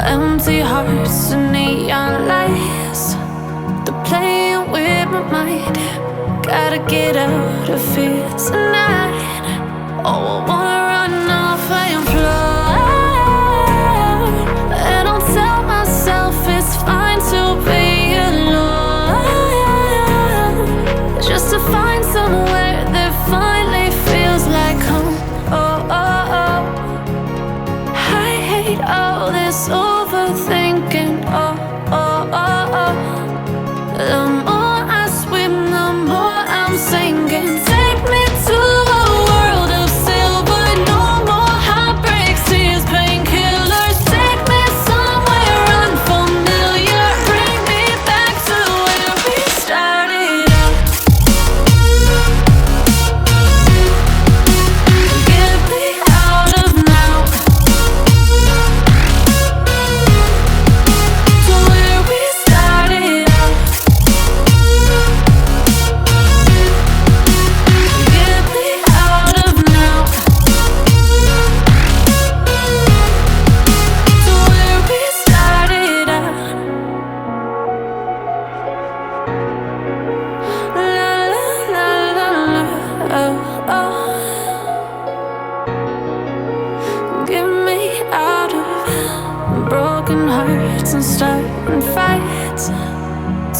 Empty hearts and neon lights, they're playing with my mind. Gotta get out of here tonight. Oh, I wanna run off and fly. And I'll tell myself it's fine to be alone, just to find somewhere that finally feels like home. Oh, oh, oh. I hate all this overthinking. Oh, oh, oh, oh. The more I swim, the more I'm sinking. Take me to a world of silver. No more heartbreaks, tears, painkillers. Take me somewhere unfamiliar. Bring me back to where we started out. Get me out of now, to where we started out. Get me out of now, to where we started out. La la la la la, oh, oh. Get me out of broken hearts and starting fights,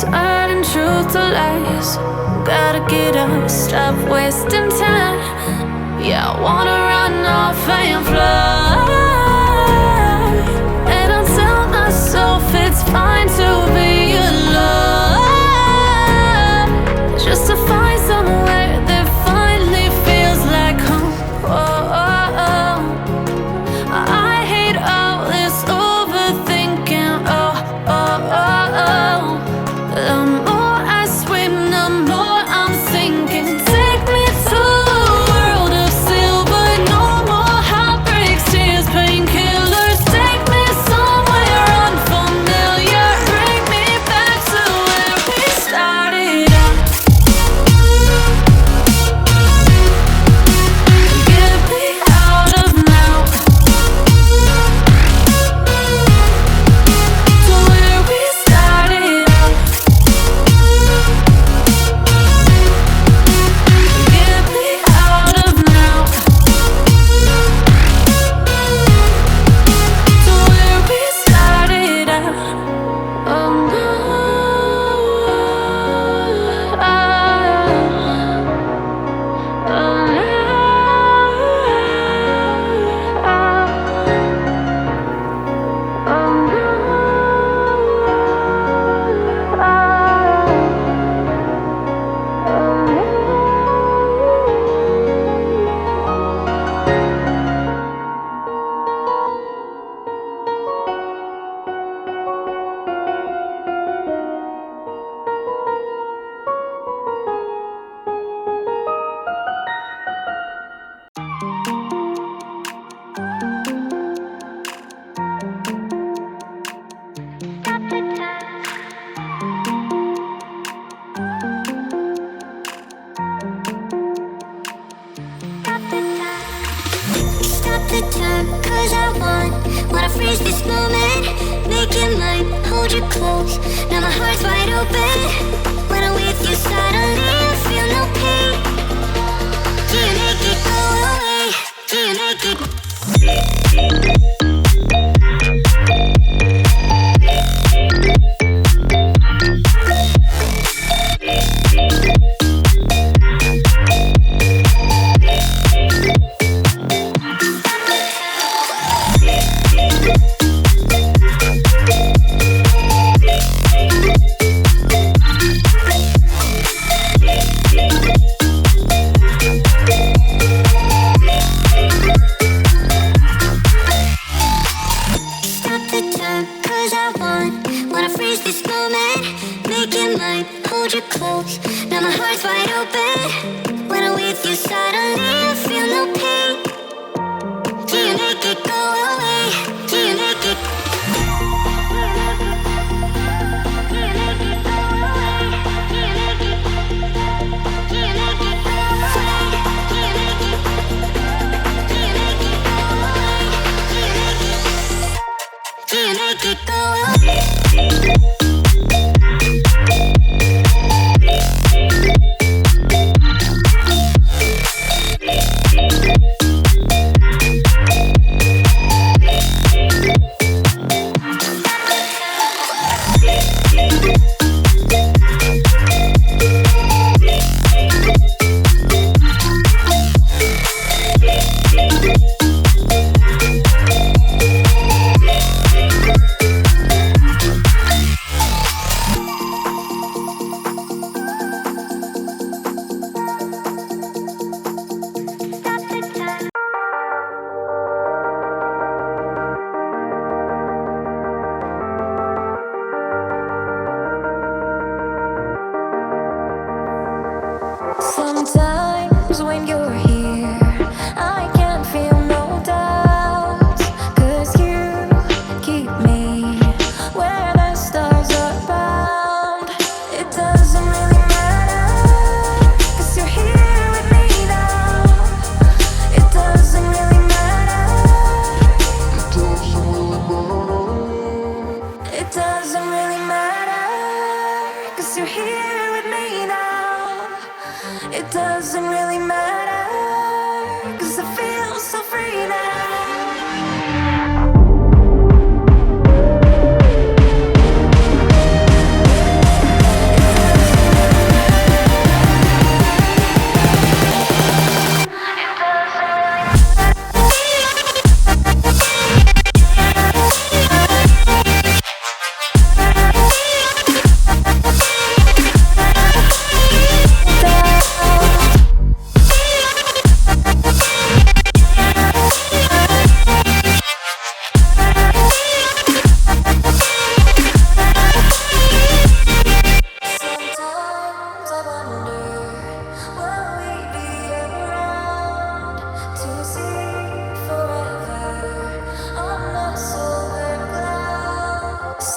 turning truth to lies. Gotta get up, stop wasting time. Yeah, I wanna run off and fly. And I'll tell myself it's fine to be alone, just to find somewhere that finally feels like home. Oh, oh, oh. I hate all this overthinking. Oh, oh, oh, oh. The more I swim, the more I'm sinking. Take me to a world of silver. No more heartbreaks, tears, painkillers. Take me somewhere unfamiliar. Bring me back to where we started out. Get me out of now, to where we started out. Get me out of now, to where we started out. Oh no, oh Stop the time, 'cause I wanna freeze this moment. Make it mine, hold you close. Now my heart's wide open. When I'm with you, suddenly I feel no pain. Do you make it go away? Do you make it?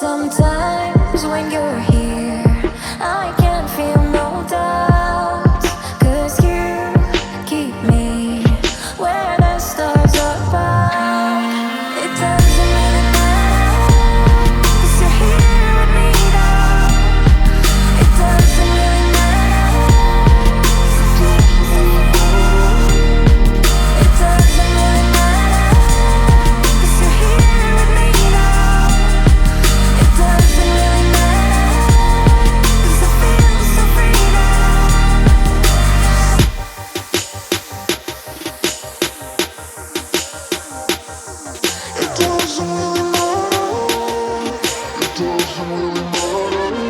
Sometimes when you're here, I can't feel no doubts, 'cause you keep me where the stars are above. It doesn't really matter, 'cause you're here with me now. It doesn't really matter. It doesn't really matter, 'cause you're here with me now. It doesn't really matter, 'cause I feel so free now. It doesn't really matter. It doesn't really matter.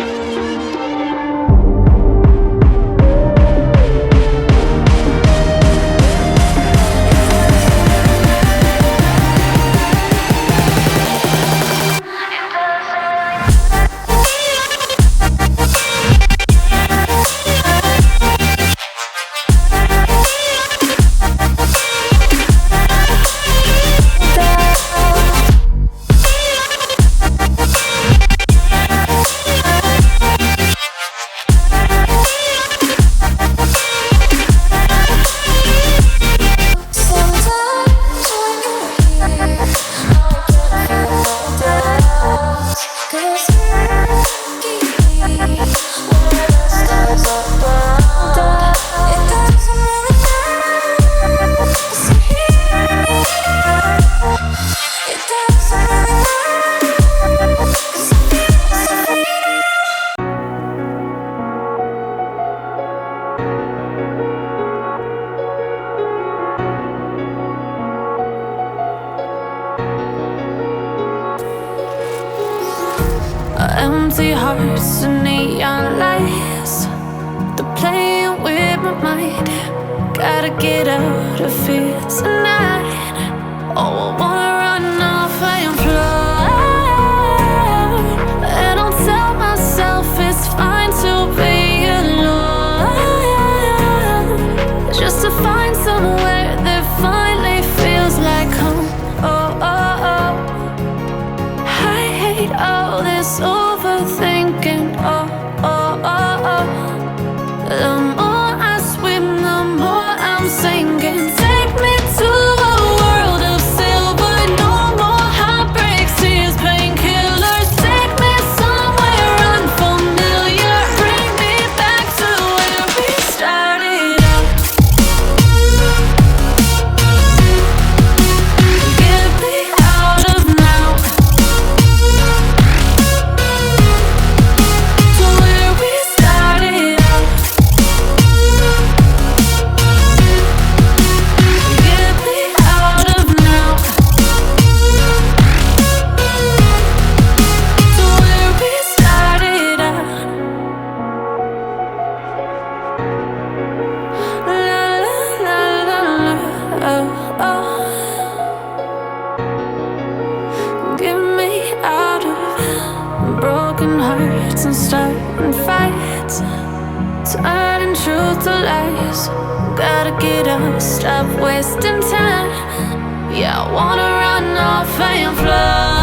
Sometimes when you're here, I can't feel no doubts, 'cause you keep me where the stars are above. It doesn't really matter, 'cause you're here with me now. It doesn't really matter, 'cause I feel so free now. Empty hearts and neon lights, they're playing with my mind. Gotta get out of here tonight. Oh, I wanna run off and fly, and I'll tell myself it's fine to be alone, just to find somewhere that finally feels like home. Oh, oh, oh. I hate all this overthinking. Oh, oh, oh, oh. The more I swim, the more I'm sinking. Take me to a world of silver. No more heartbreaks, tears, painkillers. Take me somewhere unfamiliar. Bring me back to where we started out. Get me out of now, to where we started out. Get me out of now, to where we started out. La la la la la, oh, oh. Get me out of broken hearts and starting fights, turning truth to lies. Gotta get up, stop wasting time. Yeah, I wanna run off and fly.